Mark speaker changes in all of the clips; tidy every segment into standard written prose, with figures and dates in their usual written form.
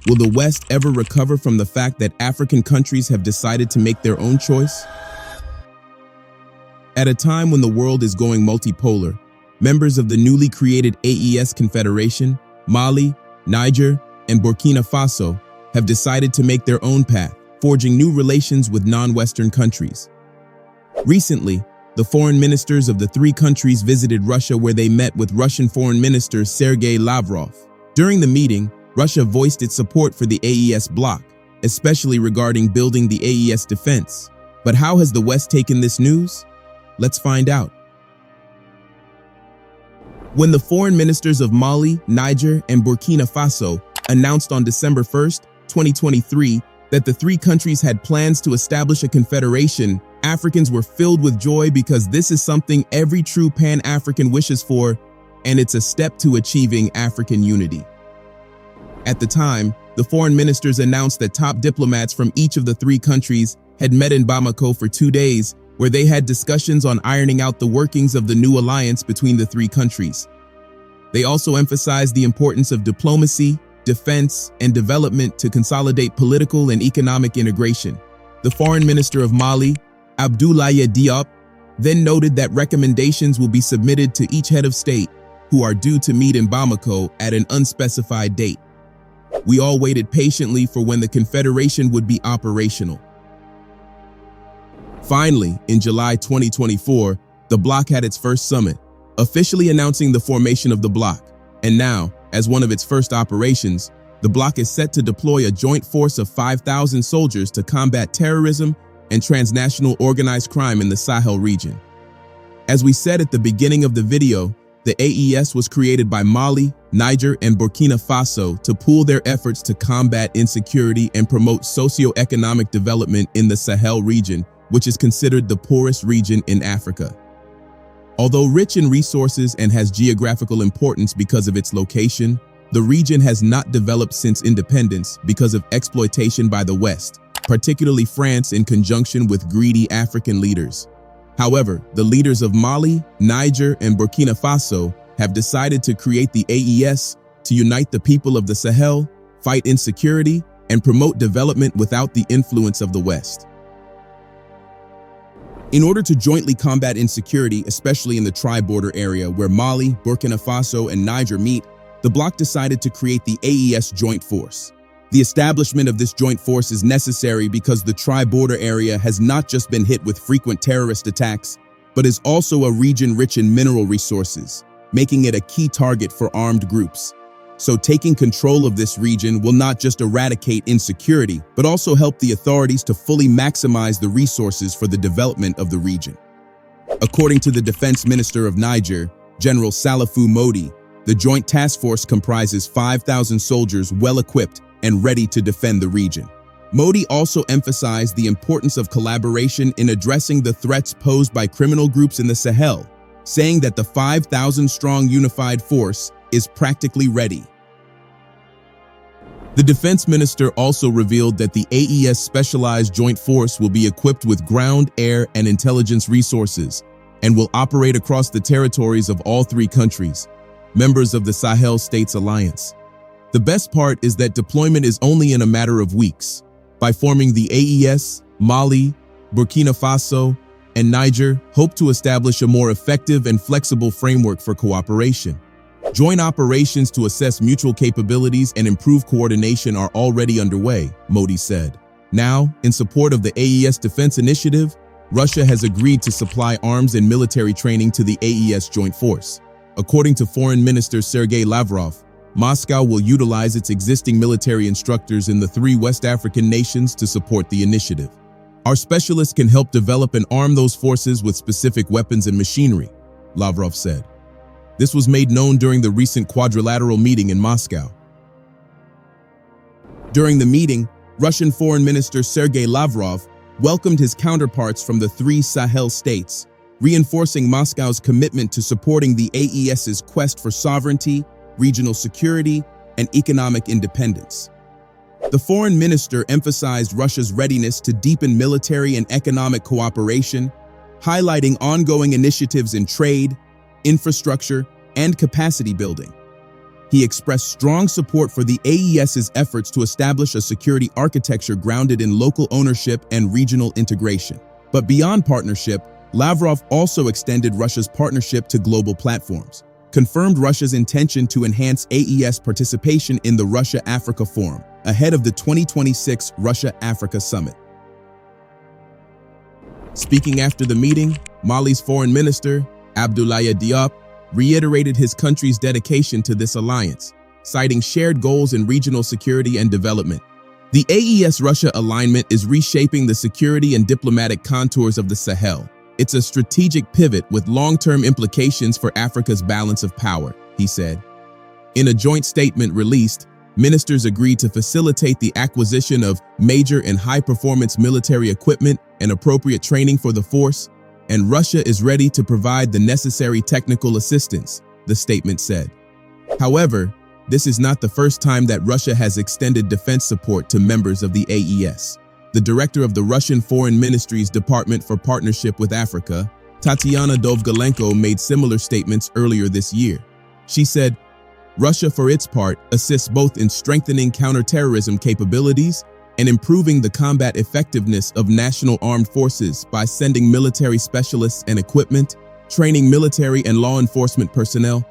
Speaker 1: Will the West ever recover from the fact that African countries have decided to make their own choice? At a time when the world is going multipolar, members of the newly created AES Confederation, Mali, Niger, and Burkina Faso have decided to make their own path, forging new relations with non-Western countries. Recently, the foreign ministers of the three countries visited Russia, where they met with Russian Foreign Minister Sergei Lavrov. During the meeting, Russia voiced its support for the AES bloc, especially regarding building the AES defense. But how has the West taken this news? Let's find out. When the foreign ministers of Mali, Niger, and Burkina Faso announced on December 1st, 2023, that the three countries had plans to establish a confederation, Africans were filled with joy because this is something every true Pan-African wishes for, and it's a step to achieving African unity. At the time, the foreign ministers announced that top diplomats from each of the three countries had met in Bamako for 2 days, where they had discussions on ironing out the workings of the new alliance between the three countries. They also emphasized the importance of diplomacy, defense, and development to consolidate political and economic integration. The foreign minister of Mali, Abdoulaye Diop, then noted that recommendations will be submitted to each head of state, who are due to meet in Bamako at an unspecified date. We all waited patiently for when the confederation would be operational. Finally, in July 2024, the bloc had its first summit, officially announcing the formation of the bloc. And now, as one of its first operations, the bloc is set to deploy a joint force of 5,000 soldiers to combat terrorism and transnational organized crime in the Sahel region. As we said at the beginning of the video, the AES was created by Mali, Niger, and Burkina Faso to pool their efforts to combat insecurity and promote socio-economic development in the Sahel region, which is considered the poorest region in Africa. Although rich in resources and has geographical importance because of its location, the region has not developed since independence because of exploitation by the West, particularly France in conjunction with greedy African leaders. However, the leaders of Mali, Niger, and Burkina Faso have decided to create the AES to unite the people of the Sahel, fight insecurity, and promote development without the influence of the West. In order to jointly combat insecurity, especially in the tri-border area where Mali, Burkina Faso, and Niger meet, the bloc decided to create the AES Joint Force. The establishment of this joint force is necessary because the tri-border area has not just been hit with frequent terrorist attacks, but is also a region rich in mineral resources, making it a key target for armed groups. So taking control of this region will not just eradicate insecurity, but also help the authorities to fully maximize the resources for the development of the region. According to the Defense Minister of Niger, General Salifou Modi, the Joint Task Force comprises 5,000 soldiers well-equipped and ready to defend the region. Modi also emphasized the importance of collaboration in addressing the threats posed by criminal groups in the Sahel, saying that the 5,000-strong unified force is practically ready. The defense minister also revealed that the AES Specialized Joint Force will be equipped with ground, air, and intelligence resources and will operate across the territories of all three countries, members of the Sahel States Alliance. The best part is that deployment is only in a matter of weeks. By forming the AES, Mali, Burkina Faso, and Niger hope to establish a more effective and flexible framework for cooperation. Joint operations to assess mutual capabilities and improve coordination are already underway, Modi said. Now, in support of the AES Defense Initiative, Russia has agreed to supply arms and military training to the AES Joint Force. According to Foreign Minister Sergei Lavrov, Moscow will utilize its existing military instructors in the three West African nations to support the initiative. Our specialists can help develop and arm those forces with specific weapons and machinery, Lavrov said. This was made known during the recent quadrilateral meeting in Moscow. During the meeting, Russian Foreign Minister Sergei Lavrov welcomed his counterparts from the three Sahel states, reinforcing Moscow's commitment to supporting the AES's quest for sovereignty, regional security, and economic independence. The foreign minister emphasized Russia's readiness to deepen military and economic cooperation, highlighting ongoing initiatives in trade, infrastructure, and capacity building. He expressed strong support for the AES's efforts to establish a security architecture grounded in local ownership and regional integration. But beyond partnership, Lavrov also extended Russia's partnership to global platforms, confirmed Russia's intention to enhance AES participation in the Russia-Africa Forum ahead of the 2026 Russia-Africa Summit. Speaking after the meeting, Mali's foreign minister, Abdoulaye Diop, reiterated his country's dedication to this alliance, citing shared goals in regional security and development. The AES-Russia alignment is reshaping the security and diplomatic contours of the Sahel. It's a strategic pivot with long-term implications for Africa's balance of power, he said. In a joint statement released, ministers agreed to facilitate the acquisition of major and high-performance military equipment and appropriate training for the force, and Russia is ready to provide the necessary technical assistance, the statement said. However, this is not the first time that Russia has extended defense support to members of the AES. The director of the Russian Foreign Ministry's Department for Partnership with Africa, Tatiana Dovgalenko, made similar statements earlier this year. She said, Russia, for its part, assists both in strengthening counterterrorism capabilities and improving the combat effectiveness of national armed forces by sending military specialists and equipment, training military and law enforcement personnel,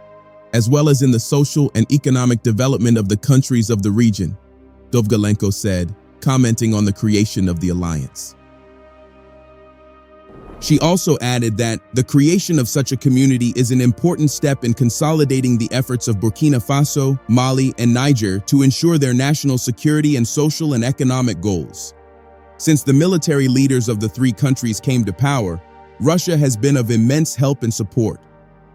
Speaker 1: as well as in the social and economic development of the countries of the region, Dovgalenko said, commenting on the creation of the alliance. She also added that the creation of such a community is an important step in consolidating the efforts of Burkina Faso, Mali, and Niger to ensure their national security and social and economic goals. Since the military leaders of the three countries came to power, Russia has been of immense help and support.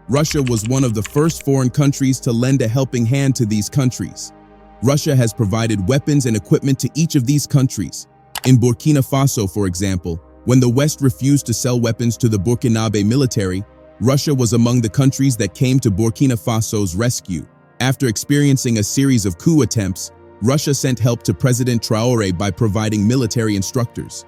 Speaker 1: Russia was one of the first foreign countries to lend a helping hand to these countries. Russia has provided weapons and equipment to each of these countries. In Burkina Faso, for example, when the West refused to sell weapons to the Burkinabe military, Russia was among the countries that came to Burkina Faso's rescue. After experiencing a series of coup attempts, Russia sent help to President Traore by providing military instructors.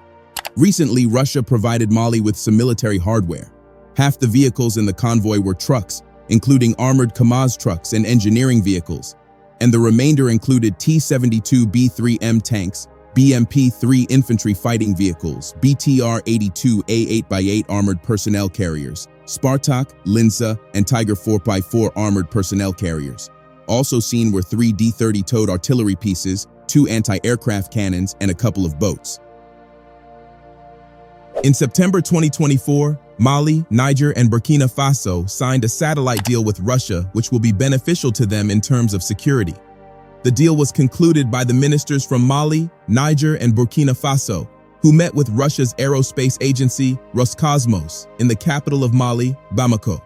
Speaker 1: Recently, Russia provided Mali with some military hardware. Half the vehicles in the convoy were trucks, including armored Kamaz trucks and engineering vehicles, and the remainder included T-72B3M tanks, BMP-3 infantry fighting vehicles, BTR-82A 8x8 armored personnel carriers, Spartak, Linza, and Tiger 4x4 armored personnel carriers. Also seen were 3 D-30 towed artillery pieces, 2 anti-aircraft cannons, and a couple of boats. In September 2024, Mali, Niger, and Burkina Faso signed a satellite deal with Russia, which will be beneficial to them in terms of security. The deal was concluded by the ministers from Mali, Niger, and Burkina Faso, who met with Russia's aerospace agency, Roscosmos, in the capital of Mali, Bamako.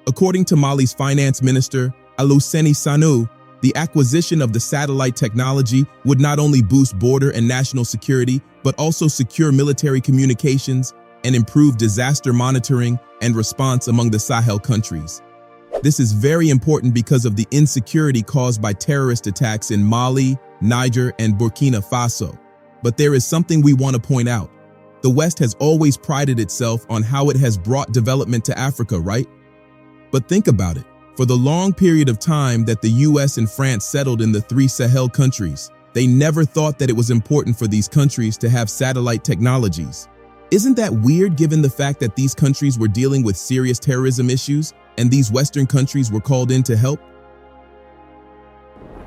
Speaker 1: According to Mali's finance minister, Alouseni Sanu, the acquisition of the satellite technology would not only boost border and national security, but also secure military communications and improve disaster monitoring and response among the Sahel countries. This is very important because of the insecurity caused by terrorist attacks in Mali, Niger, and Burkina Faso. But there is something we want to point out. The West has always prided itself on how it has brought development to Africa, right? But think about it. For the long period of time that the US and France settled in the 3 Sahel countries, they never thought that it was important for these countries to have satellite technologies. Isn't that weird given the fact that these countries were dealing with serious terrorism issues and these Western countries were called in to help?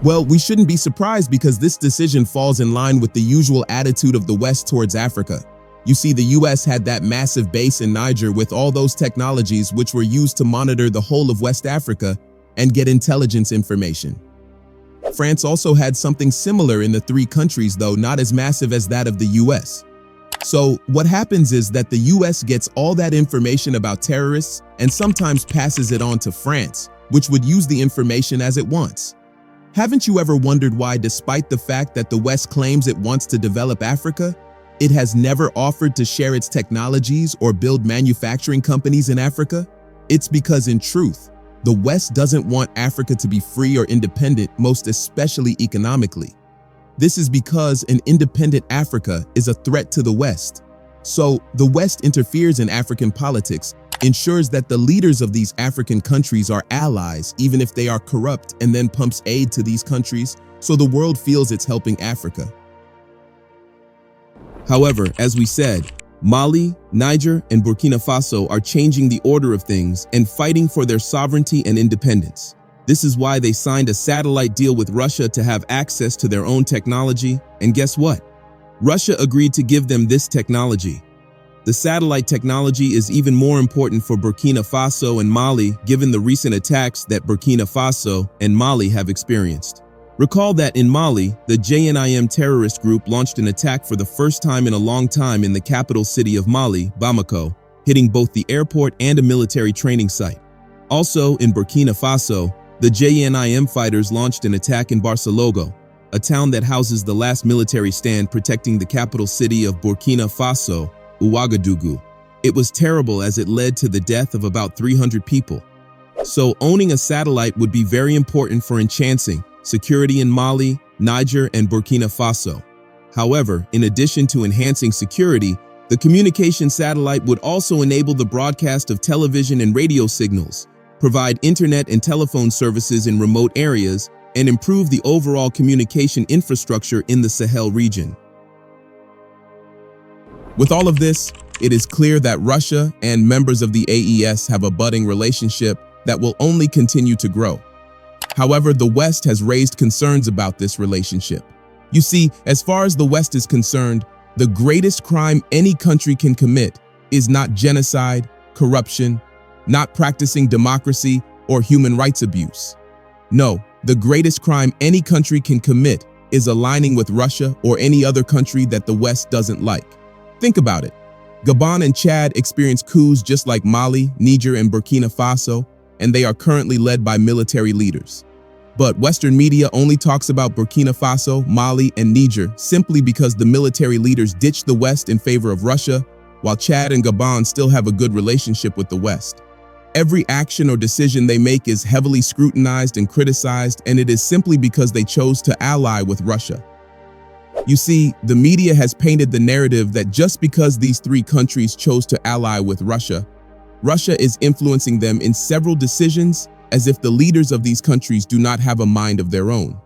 Speaker 1: Well, we shouldn't be surprised because this decision falls in line with the usual attitude of the West towards Africa. You see, the US had that massive base in Niger with all those technologies which were used to monitor the whole of West Africa and get intelligence information. France also had something similar in the 3 countries, though not as massive as that of the US. So what happens is that the US gets all that information about terrorists and sometimes passes it on to France, which would use the information as it wants. Haven't you ever wondered why, despite the fact that the West claims it wants to develop Africa, it has never offered to share its technologies or build manufacturing companies in Africa? It's because, in truth, the West doesn't want Africa to be free or independent, most especially economically. This is because an independent Africa is a threat to the West. So the West interferes in African politics ensures that the leaders of these African countries are allies, even if they are corrupt, and then pumps aid to these countries so the world feels it's helping Africa. However, as we said, Mali, Niger, and Burkina Faso are changing the order of things and fighting for their sovereignty and independence. This is why they signed a satellite deal with Russia to have access to their own technology, and guess what? Russia agreed to give them this technology. The satellite technology is even more important for Burkina Faso and Mali given the recent attacks that Burkina Faso and Mali have experienced. Recall that in Mali, the JNIM terrorist group launched an attack for the first time in a long time in the capital city of Mali, Bamako, hitting both the airport and a military training site. Also, in Burkina Faso, the JNIM fighters launched an attack in Barcelona, a town that houses the last military stand protecting the capital city of Burkina Faso, Ouagadougou. It was terrible as it led to the death of about 300 people. So owning a satellite would be very important for enhancing security in Mali, Niger, and Burkina Faso. However, in addition to enhancing security, the communication satellite would also enable the broadcast of television and radio signals, provide internet and telephone services in remote areas, and improve the overall communication infrastructure in the Sahel region. With all of this, it is clear that Russia and members of the AES have a budding relationship that will only continue to grow. However, the West has raised concerns about this relationship. You see, as far as the West is concerned, the greatest crime any country can commit is not genocide, corruption, not practicing democracy, or human rights abuse. No, the greatest crime any country can commit is aligning with Russia or any other country that the West doesn't like. Think about it. Gabon and Chad experienced coups just like Mali, Niger, and Burkina Faso, and they are currently led by military leaders. But Western media only talks about Burkina Faso, Mali, and Niger simply because the military leaders ditched the West in favor of Russia, while Chad and Gabon still have a good relationship with the West. Every action or decision they make is heavily scrutinized and criticized, and it is simply because they chose to ally with Russia. You see, the media has painted the narrative that just because these three countries chose to ally with Russia, Russia is influencing them in several decisions, as if the leaders of these countries do not have a mind of their own.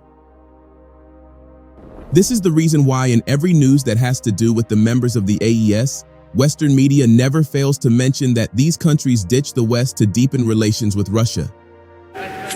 Speaker 1: This is the reason why in every news that has to do with the members of the AES, Western media never fails to mention that these countries ditched the West to deepen relations with Russia.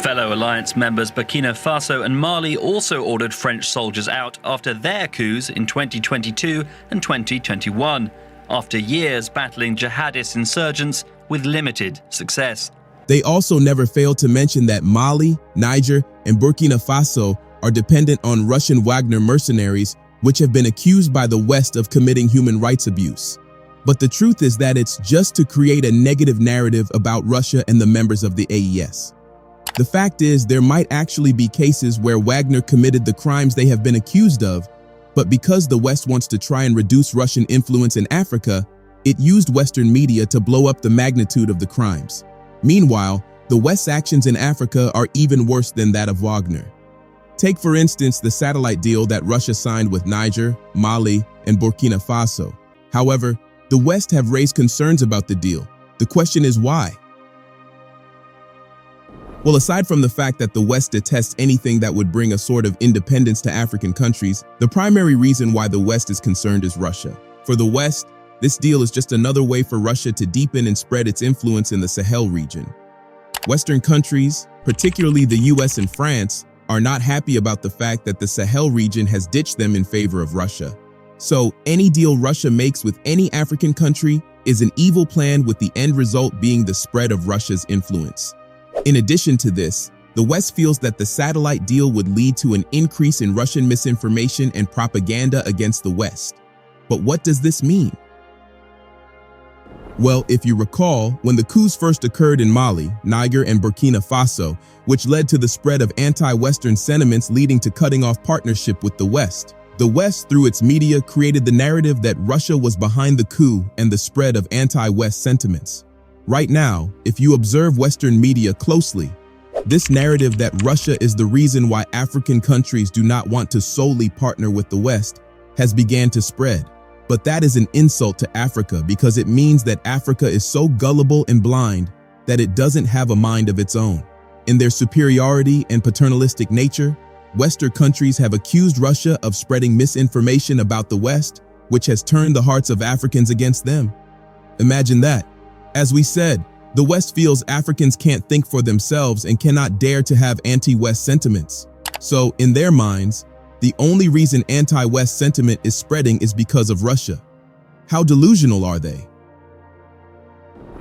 Speaker 2: Fellow alliance members Burkina Faso and Mali also ordered French soldiers out after their coups in 2022 and 2021, after years battling jihadist insurgents with limited success.
Speaker 1: They also never failed to mention that Mali, Niger, and Burkina Faso are dependent on Russian Wagner mercenaries, which have been accused by the West of committing human rights abuse. But the truth is that it's just to create a negative narrative about Russia and the members of the AES. The fact is, there might actually be cases where Wagner committed the crimes they have been accused of, but because the West wants to try and reduce Russian influence in Africa, it used Western media to blow up the magnitude of the crimes. Meanwhile, the West's actions in Africa are even worse than that of Wagner. Take, for instance, the satellite deal that Russia signed with Niger, Mali, and Burkina Faso. However, the West have raised concerns about the deal. The question is why? Well, aside from the fact that the West detests anything that would bring a sort of independence to African countries, the primary reason why the West is concerned is Russia. For the West, this deal is just another way for Russia to deepen and spread its influence in the Sahel region. Western countries, particularly the US and France, are not happy about the fact that the Sahel region has ditched them in favor of Russia. So any deal Russia makes with any African country is an evil plan, with the end result being the spread of Russia's influence. In addition to this, the West feels that the satellite deal would lead to an increase in Russian misinformation and propaganda against the West. But what does this mean? Well, if you recall, when the coups first occurred in Mali, Niger, and Burkina Faso, which led to the spread of anti-Western sentiments leading to cutting off partnership with the West, through its media, created the narrative that Russia was behind the coup and the spread of anti-West sentiments. Right now, if you observe Western media closely, this narrative that Russia is the reason why African countries do not want to solely partner with the West has began to spread. But that is an insult to Africa because it means that Africa is so gullible and blind that it doesn't have a mind of its own. In their superiority and paternalistic nature, Western countries have accused Russia of spreading misinformation about the West, which has turned the hearts of Africans against them. Imagine that. As we said, the West feels Africans can't think for themselves and cannot dare to have anti-West sentiments. So, in their minds, the only reason anti-West sentiment is spreading is because of Russia. How delusional are they?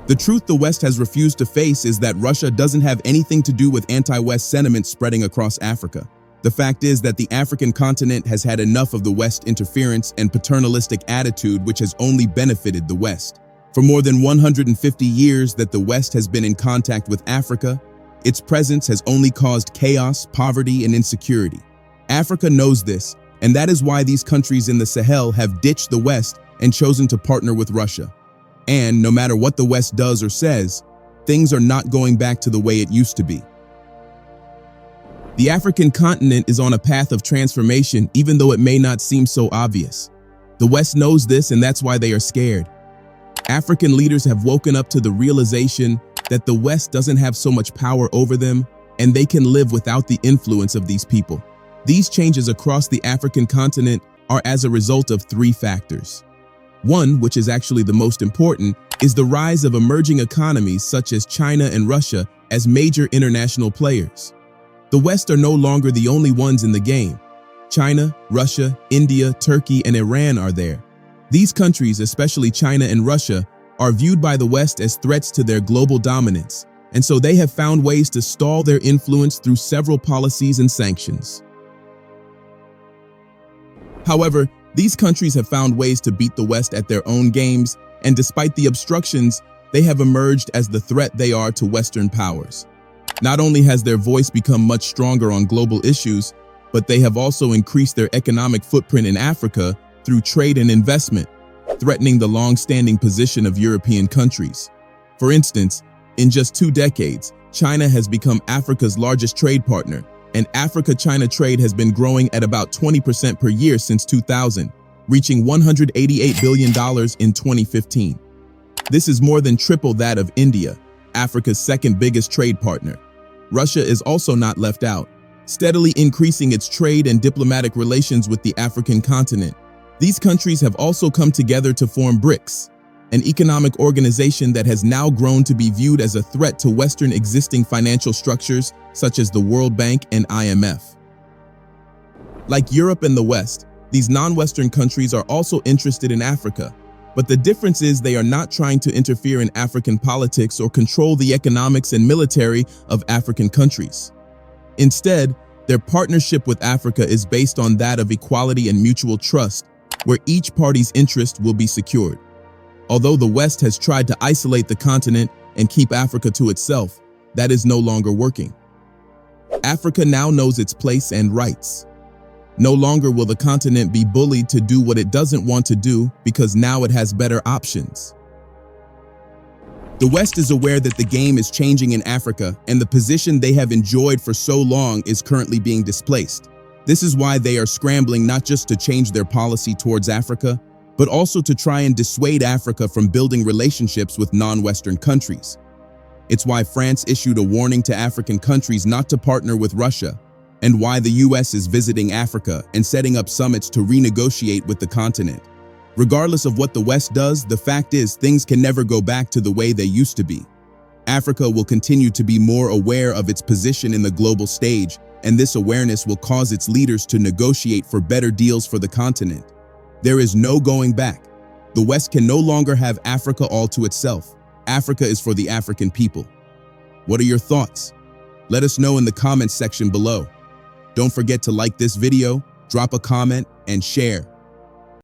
Speaker 1: The truth the West has refused to face is that Russia doesn't have anything to do with anti-West sentiment spreading across Africa. The fact is that the African continent has had enough of the West interference and paternalistic attitude which has only benefited the West. For more than 150 years that the West has been in contact with Africa, its presence has only caused chaos, poverty, and insecurity. Africa knows this, and that is why these countries in the Sahel have ditched the West and chosen to partner with Russia. And no matter what the West does or says, things are not going back to the way it used to be. The African continent is on a path of transformation, even though it may not seem so obvious. The West knows this, and that's why they are scared. African leaders have woken up to the realization that the West doesn't have so much power over them, and they can live without the influence of these people. These changes across the African continent are as a result of three factors. One, which is actually the most important, is the rise of emerging economies such as China and Russia as major international players. The West are no longer the only ones in the game. China, Russia, India, Turkey, and Iran are there. These countries, especially China and Russia, are viewed by the West as threats to their global dominance, and so they have found ways to stall their influence through several policies and sanctions. However, these countries have found ways to beat the West at their own games, and despite the obstructions, they have emerged as the threat they are to Western powers. Not only has their voice become much stronger on global issues, but they have also increased their economic footprint in Africa through trade and investment, threatening the long-standing position of European countries. For instance, in just 2 decades, China has become Africa's largest trade partner, and Africa-China trade has been growing at about 20% per year since 2000, reaching $188 billion in 2015. This is more than triple that of India, Africa's second biggest trade partner. Russia is also not left out, steadily increasing its trade and diplomatic relations with the African continent. These countries have also come together to form BRICS, an economic organization that has now grown to be viewed as a threat to Western existing financial structures such as the World Bank and IMF. Like Europe and the West, these non-Western countries are also interested in Africa, but the difference is they are not trying to interfere in African politics or control the economics and military of African countries. Instead, their partnership with Africa is based on that of equality and mutual trust, where each party's interest will be secured. Although the West has tried to isolate the continent and keep Africa to itself, that is no longer working. Africa now knows its place and rights. No longer will the continent be bullied to do what it doesn't want to do because now it has better options. The West is aware that the game is changing in Africa, and the position they have enjoyed for so long is currently being displaced. This is why they are scrambling not just to change their policy towards Africa, but also to try and dissuade Africa from building relationships with non-Western countries. It's why France issued a warning to African countries not to partner with Russia, and why the US is visiting Africa and setting up summits to renegotiate with the continent. Regardless of what the West does, the fact is things can never go back to the way they used to be. Africa will continue to be more aware of its position in the global stage, and this awareness will cause its leaders to negotiate for better deals for the continent. There is no going back. The West can no longer have Africa all to itself. Africa is for the African people. What are your thoughts? Let us know in the comments section below. Don't forget to like this video, drop a comment, and share.